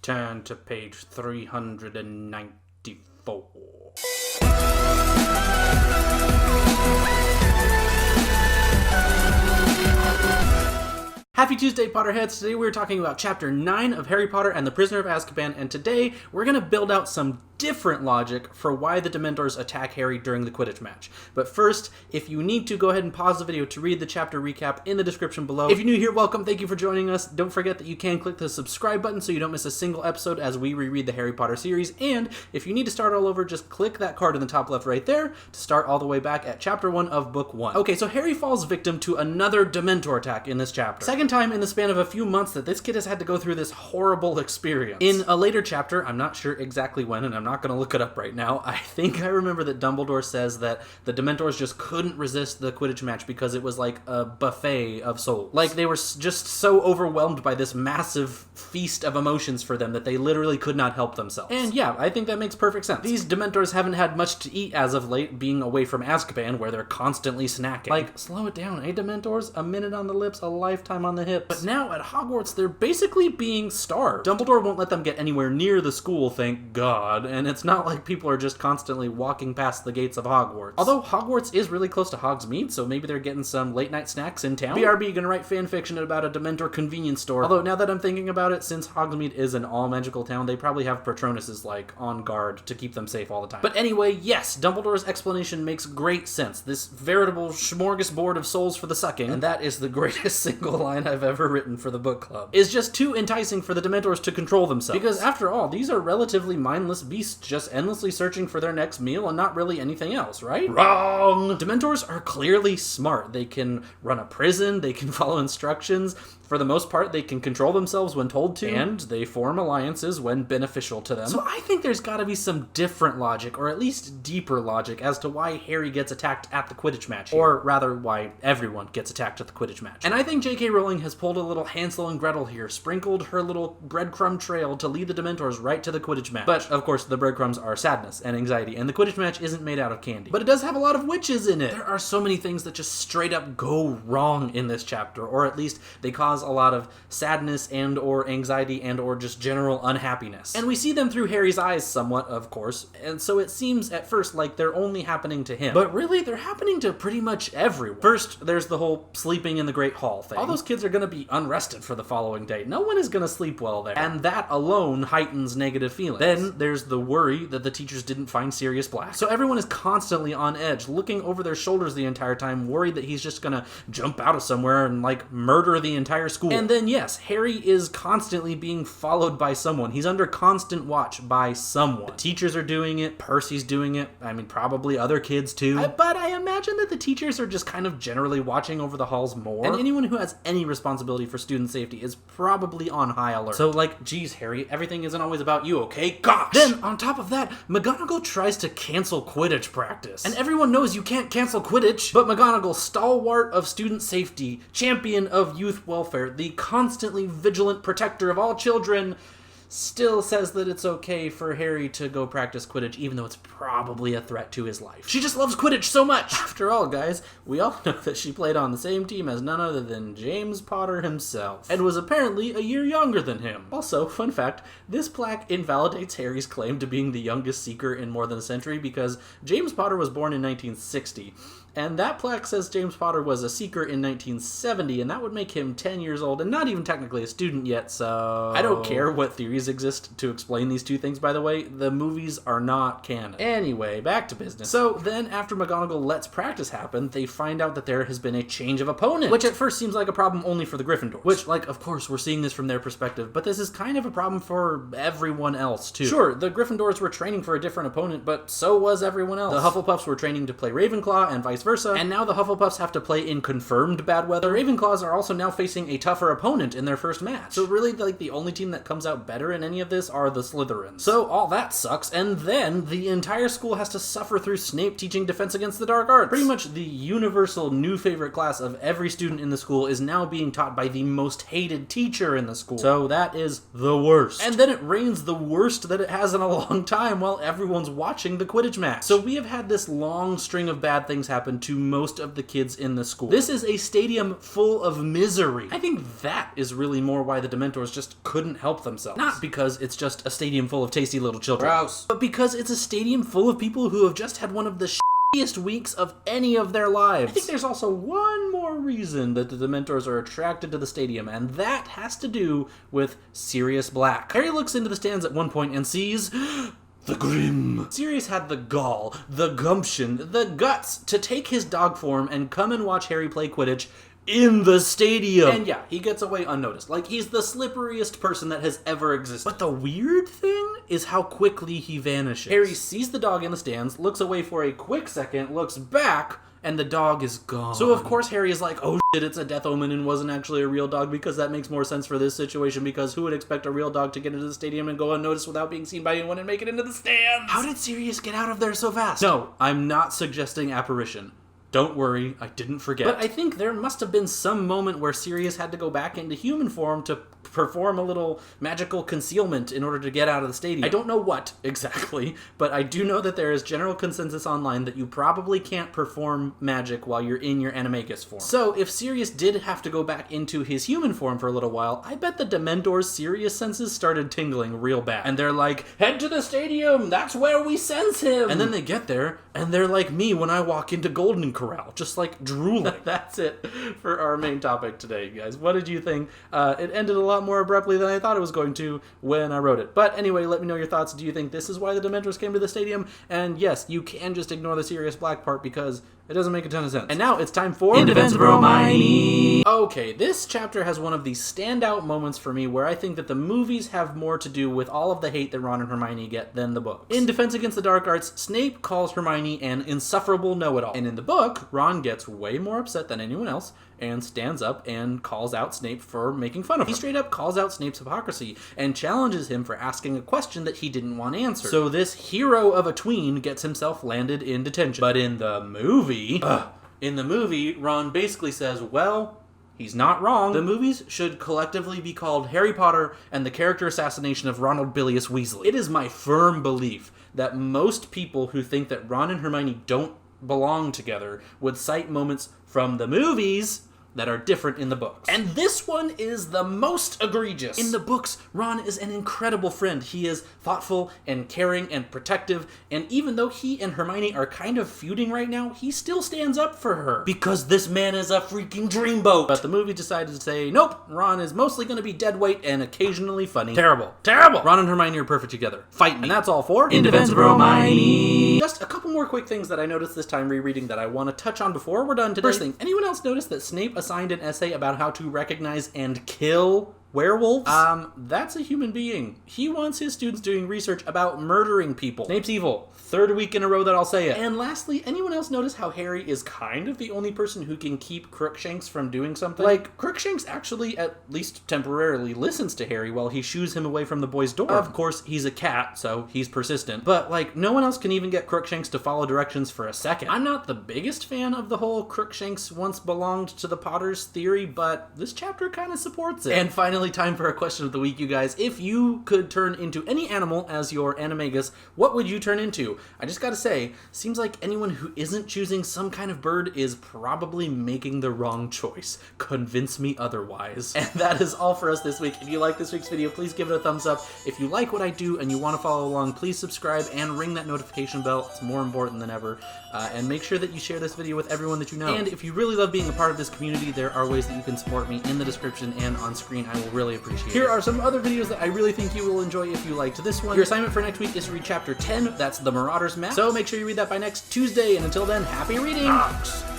Turn to page 394. Happy Tuesday, Potterheads! Today we're talking about Chapter 9 of Harry Potter and the Prisoner of Azkaban, and today we're going to build out some different logic for why the Dementors attack Harry during the Quidditch match. But first, if you need to, go ahead and pause the video to read the chapter recap in the description below. If you're new here, welcome, thank you for joining us. Don't forget that you can click the subscribe button so you don't miss a single episode as we reread the Harry Potter series, and if you need to start all over, just click that card in the top left right there to start all the way back at Chapter 1 of Book 1. Okay, so Harry falls victim to another Dementor attack in this chapter. Second time in the span of a few months that this kid has had to go through this horrible experience. In a later chapter, I'm not sure exactly when, and I'm not going to look it up right now, I think I remember that Dumbledore says that the Dementors just couldn't resist the Quidditch match because it was like a buffet of souls. Like, they were just so overwhelmed by this massive feast of emotions for them that they literally could not help themselves. And yeah, I think that makes perfect sense. These Dementors haven't had much to eat as of late, being away from Azkaban, where they're constantly snacking. Like, slow it down, eh, Dementors? A minute on the lips, a lifetime on the hips. But now at Hogwarts, they're basically being starved. Dumbledore won't let them get anywhere near the school, thank God, and it's not like people are just constantly walking past the gates of Hogwarts. Although Hogwarts is really close to Hogsmeade, so maybe they're getting some late night snacks in town. BRB gonna write fanfiction about a Dementor convenience store. Although now that I'm thinking about it, since Hogsmeade is an all magical town, they probably have Patronuses like on guard to keep them safe all the time. But anyway, yes, Dumbledore's explanation makes great sense. This veritable smorgasbord of souls for the sucking, and that is the greatest single line I've ever written for the book club, is just too enticing for the Dementors to control themselves. Because after all, these are relatively mindless beasts just endlessly searching for their next meal and not really anything else, right? Wrong! Dementors are clearly smart. They can run a prison, they can follow instructions. For the most part, they can control themselves when told to, and they form alliances when beneficial to them. So I think there's gotta be some different logic, or at least deeper logic, as to why Harry gets attacked at the Quidditch match here. Or rather, why everyone gets attacked at the Quidditch match. And I think J.K. Rowling has pulled a little Hansel and Gretel here, sprinkled her little breadcrumb trail to lead the Dementors right to the Quidditch match. But, of course, the breadcrumbs are sadness and anxiety, and the Quidditch match isn't made out of candy. But it does have a lot of witches in it. There are so many things that just straight up go wrong in this chapter, or at least they cause a lot of sadness and or anxiety and or just general unhappiness. And we see them through Harry's eyes somewhat, of course, and so it seems at first like they're only happening to him. But really, they're happening to pretty much everyone. First, there's the whole sleeping in the Great Hall thing. All those kids are gonna be unrested for the following day. No one is gonna sleep well there. And that alone heightens negative feelings. Then there's the worry that the teachers didn't find Sirius Black. So everyone is constantly on edge, looking over their shoulders the entire time, worried that he's just gonna jump out of somewhere and like murder the entire school. And then yes, Harry is constantly being followed by someone. He's under constant watch by someone. The teachers are doing it, Percy's doing it, I mean probably other kids too. But I imagine that the teachers are just kind of generally watching over the halls more. And anyone who has any responsibility for student safety is probably on high alert. So like, geez Harry, everything isn't always about you, okay? Gosh! Then on top of that, McGonagall tries to cancel Quidditch practice. And everyone knows you can't cancel Quidditch, but McGonagall, stalwart of student safety, champion of youth welfare, the constantly vigilant protector of all children, still says that it's okay for Harry to go practice Quidditch, even though it's probably a threat to his life. She just loves Quidditch so much! After all, guys, we all know that she played on the same team as none other than James Potter himself, and was apparently a year younger than him. Also, fun fact, this plaque invalidates Harry's claim to being the youngest Seeker in more than a century because James Potter was born in 1960. And that plaque says James Potter was a Seeker in 1970, and that would make him 10 years old, and not even technically a student yet, so... I don't care what theories exist to explain these two things, by the way. The movies are not canon. Anyway, back to business. So then, after McGonagall lets practice happen, they find out that there has been a change of opponent, which at first seems like a problem only for the Gryffindors. Which, like, of course, we're seeing this from their perspective, but this is kind of a problem for everyone else, too. Sure, the Gryffindors were training for a different opponent, but so was everyone else. The Hufflepuffs were training to play Ravenclaw, and vice versa, and now the Hufflepuffs have to play in confirmed bad weather. The Ravenclaws are also now facing a tougher opponent in their first match. So really, like, the only team that comes out better in any of this are the Slytherins. So all that sucks, and then the entire school has to suffer through Snape teaching Defense Against the Dark Arts. Pretty much the universal new favorite class of every student in the school is now being taught by the most hated teacher in the school. So that is the worst. And then it rains the worst that it has in a long time while everyone's watching the Quidditch match. So we have had this long string of bad things happen happen to most of the kids in the school. This is a stadium full of misery. I think that is really more why the Dementors just couldn't help themselves. Not because it's just a stadium full of tasty little children. Gross. But because it's a stadium full of people who have just had one of the shittiest weeks of any of their lives. I think there's also one more reason that the Dementors are attracted to the stadium, and that has to do with Sirius Black. Harry looks into the stands at one point and sees the Grim. Sirius had the gall, the gumption, the guts to take his dog form and come and watch Harry play Quidditch in the stadium. And yeah, he gets away unnoticed. Like, he's the slipperiest person that has ever existed. But the weird thing is how quickly he vanishes. Harry sees the dog in the stands, looks away for a quick second, looks back, and the dog is gone. So of course Harry is like, oh shit, it's a death omen and wasn't actually a real dog, because that makes more sense for this situation, because who would expect a real dog to get into the stadium and go unnoticed without being seen by anyone and make it into the stands? How did Sirius get out of there so fast? No, I'm not suggesting apparition. Don't worry, I didn't forget. But I think there must have been some moment where Sirius had to go back into human form to perform a little magical concealment in order to get out of the stadium. I don't know what exactly, but I do know that there is general consensus online that you probably can't perform magic while you're in your animagus form. So if Sirius did have to go back into his human form for a little while, I bet the Dementors' Sirius senses started tingling real bad. And they're like, head to the stadium, that's where we sense him! And then they get there, and they're like me when I walk into Golden Corral, just like drooling. That's it for our main topic today, guys. What did you think? It ended a lot more abruptly than I thought it was going to when I wrote it. But anyway, let me know your thoughts. Do you think this is why the Dementors came to the stadium? And yes, you can just ignore the Sirius Black part because it doesn't make a ton of sense. And now it's time for... In Defense of Romani! Okay, this chapter has one of the standout moments for me where I think that the movies have more to do with all of the hate that Ron and Hermione get than the books. In Defense Against the Dark Arts, Snape calls Hermione an insufferable know-it-all. And in the book, Ron gets way more upset than anyone else and stands up and calls out Snape for making fun of him. He straight up calls out Snape's hypocrisy and challenges him for asking a question that he didn't want answered. So this hero of a tween gets himself landed in detention. But in the movie, Ron basically says, well, he's not wrong. The movies should collectively be called Harry Potter and the Character Assassination of Ronald Bilious Weasley. It is my firm belief that most people who think that Ron and Hermione don't belong together would cite moments from the movies that are different in the books. And this one is the most egregious. In the books, Ron is an incredible friend. He is thoughtful and caring and protective, and even though he and Hermione are kind of feuding right now, he still stands up for her. Because this man is a freaking dreamboat. But the movie decided to say, nope, Ron is mostly gonna be deadweight and occasionally funny. Terrible. Terrible! Ron and Hermione are perfect together. Fight me. And that's all for In Defense of Romani. Just a couple more quick things that I noticed this time rereading that I want to touch on before we're done today. First thing, anyone else notice that Snape assigned an essay about how to recognize and kill werewolves? That's a human being. He wants his students doing research about murdering people. Snape's evil. Third week in a row that I'll say it. And lastly, anyone else notice how Harry is kind of the only person who can keep Crookshanks from doing something? Like, Crookshanks actually, at least temporarily, listens to Harry while he shoos him away from the boys' door. Of course, he's a cat, so he's persistent. But, like, no one else can even get Crookshanks to follow directions for a second. I'm not the biggest fan of the whole Crookshanks once belonged to the Potters theory, but this chapter kind of supports it. And finally, time for a question of the week, you guys. If you could turn into any animal as your animagus, what would you turn into? I just gotta say, seems like anyone who isn't choosing some kind of bird is probably making the wrong choice. Convince me otherwise. And that is all for us this week. If you like this week's video, please give it a thumbs up. If you like what I do and you want to follow along, please subscribe and ring that notification bell. It's more important than ever. And make sure that you share this video with everyone that you know. And if you really love being a part of this community, there are ways that you can support me in the description and on screen. I will really appreciate it. Here are some other videos that I really think you will enjoy if you liked this one. Your assignment for next week is to read chapter 10. That's the Marauders map. So make sure you read that by next Tuesday. And until then, happy reading!